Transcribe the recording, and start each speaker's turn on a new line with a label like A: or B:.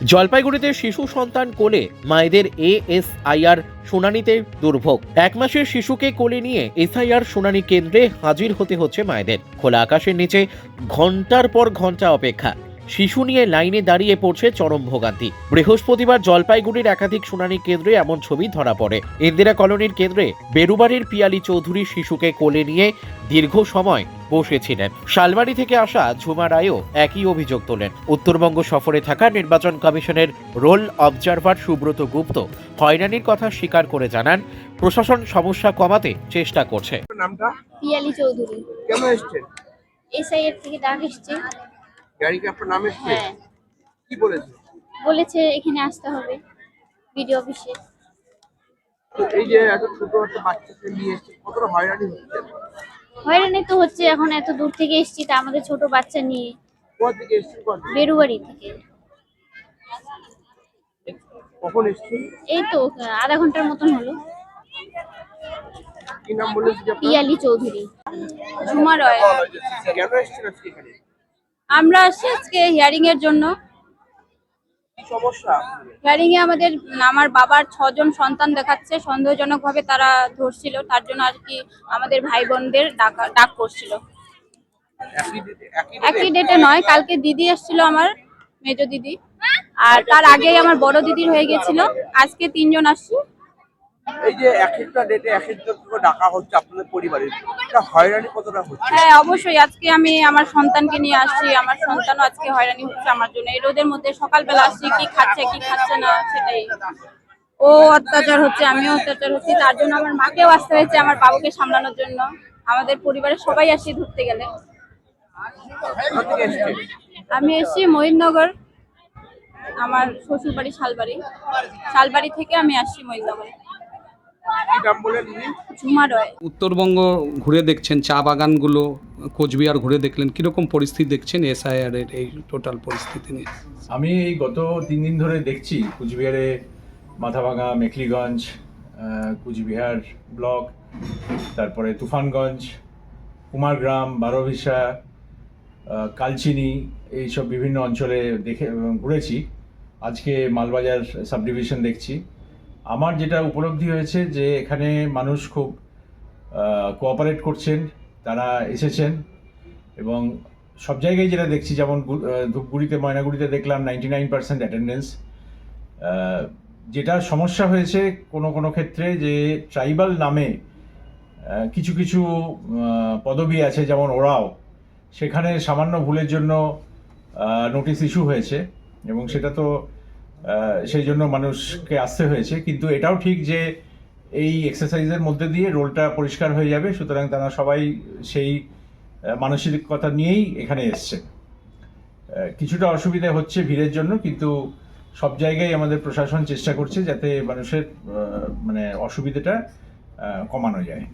A: জলপাইগুড়িতে শিশু সন্তান কোলে মায়েদের এএসআইআর শুনানিতে দুর্ভোগ। 1 মাসের শিশুকে কোলে নিয়ে এসআইআর শুনানি কেন্দ্রে হাজির হতে হচ্ছে মায়েদের। খোলা আকাশের নিচে ঘন্টার পর ঘন্টা অপেক্ষা। শিশু নিয়ে লাইনে দাঁড়িয়ে পড়ছে চরম ভোগান্তি। বৃহস্পতিবার জলপাইগুড়ির একাধিক শুনানি কেন্দ্রে এমন ছবি ধরা পড়ে। ইন্দিরা কলোনির কেন্দ্রে বেরুবাড়ির পিয়ালি চৌধুরী শিশুকে কোলে নিয়ে দীর্ঘ সময় বসেছিলেন। শালবাড়ি থেকে আসা ঝুমা রায়ও একই অভিযোগ তোলেন। উত্তরবঙ্গ সফরে থাকা নির্বাচন কমিশনের রোল অবজারভার সুব্রত গুপ্ত হয়রানির কথা স্বীকার করে জানান, প্রশাসন সমস্যা কমাতে চেষ্টা করছে।
B: নামটা
C: পিয়ালি চৌধুরী।
B: কেন এসছেন?
C: এসআইয়ের থেকে ডাক এসছে।
B: গাড়ি কি আপনার নাম এসছে?
C: হ্যাঁ,
B: কি বলেছে?
C: বলেছে এখানে আসতে হবে বিডিও অফিসে।
B: তো এই যে এত ছোট একটা বাচ্চাকে নিয়ে এসছে, কতটা হয়রানি হচ্ছে?
C: হয়রানি তো হচ্ছে, এখন এত দূর থেকে এসছি তা আমাদের ছোট বাচ্চা নিয়ে।
B: কোথা থেকে এসছেন?
C: বেরুবাড়ি থেকে।
B: কখন এসছেন?
C: এই তো আধা ঘন্টার মতন হলো।
B: কি নাম বলেছে যে আপনার?
C: পিয়ালি চৌধুরী। ঝুমা রয়।
B: কেন এসছেন আজকে এখানে?
C: আমরা আসছি আজকে হিয়ারিং এর জন্য।
B: কি সমস্যা?
C: হিয়ারিং এ আমার বাবার 6 জন সন্তান দেখাচ্ছে, সন্দেহজনক ভাবে তারা ধরছিল, তার জন্য আর কি আমাদের ভাই বোনদের ডাক করছিল। একই ডেটে নয়, কালকে দিদি এসেছিল, আমার মেজো দিদি, আর তার আগেই আমার বড় দিদির হয়ে গেছিল। আজকে 3 জন আসছি।
B: এই যে এক একটা ডেটে এক একটা করে ডাকা হচ্ছে আপনাদের পরিবারের, এটা হয়রানি কতটা হচ্ছে?
C: হ্যাঁ, অবশ্যই। আজকে আমি আমার সন্তানকে নিয়ে আসছি, আমার সন্তানও আজকে হয়রানি হচ্ছে আমার জন্য। এই রোদের মধ্যে সকালবেলা আসছি, কি খাচ্ছে কি খাচ্ছে না সেটাই। ও অত্যাচার হচ্ছে, আমিও অত্যাচার হচ্ছি, তার জন্য আমার মাকেও আসতে হয়েছে আমার বাবুকে সামলানোর জন্য। আমাদের পরিবারের সবাই আসছি ধরতে গেলে।
B: কোথা থেকে এসছেন?
C: আমি এসছি মহিননগর, আমার শ্বশুর বাড়ি শালবাড়ি। শালবাড়ি থেকে আমি আসছি মহিননগরে।
B: কি নাম বলে দিদি?
C: ঝুমা রয়।
D: উত্তরবঙ্গ ঘুরে দেখছেন, চা বাগানগুলো, কোচবিহার ঘুরে দেখলেন, কীরকম পরিস্থিতি দেখছেন এসআইআর এর এই টোটাল পরিস্থিতি নিয়ে?
E: আমি এই গত 3 দিন ধরে দেখছি কুচবিহারে মাথাভাঙা, মেখলিগঞ্জ, কুচবিহার ব্লক, তারপরে তুফানগঞ্জ, কুমারগ্রাম, বারোভিসা, কালচিনি, এইসব বিভিন্ন অঞ্চলে ঘুরেছি। আজকে মালবাজার সাব ডিভিশন দেখছি। আমার যেটা উপলব্ধি হয়েছে যে এখানে মানুষ খুব কোঅপারেট করছেন, তারা এসেছেন, এবং সব জায়গায় যেটা দেখছি, যেমন ধূপগুড়িতে, ময়নাগুড়িতে দেখলাম 99% অ্যাটেন্ডেন্স। যেটা সমস্যা হয়েছে কোনো ক্ষেত্রে, যে ট্রাইবাল নামে কিছু কিছু পদবি আছে, যেমন ওরাও, সেখানে সামান্য ভুলের জন্য নোটিশ ইস্যু হয়েছে, এবং সেটা তো সেই জন্য মানুষকে আসতে হয়েছে। কিন্তু এটাও ঠিক যে এই এক্সারসাইজের মধ্যে দিয়ে রোলটা পরিষ্কার হয়ে যাবে, সুতরাং তারা সবাই সেই মানসিকতা নিয়েই এখানে এসছে। কিছুটা অসুবিধা হচ্ছে ভিড়ের জন্য, কিন্তু সব জায়গায় আমাদের প্রশাসন চেষ্টা করছে যাতে মানুষের অসুবিধাটা কমানো যায়।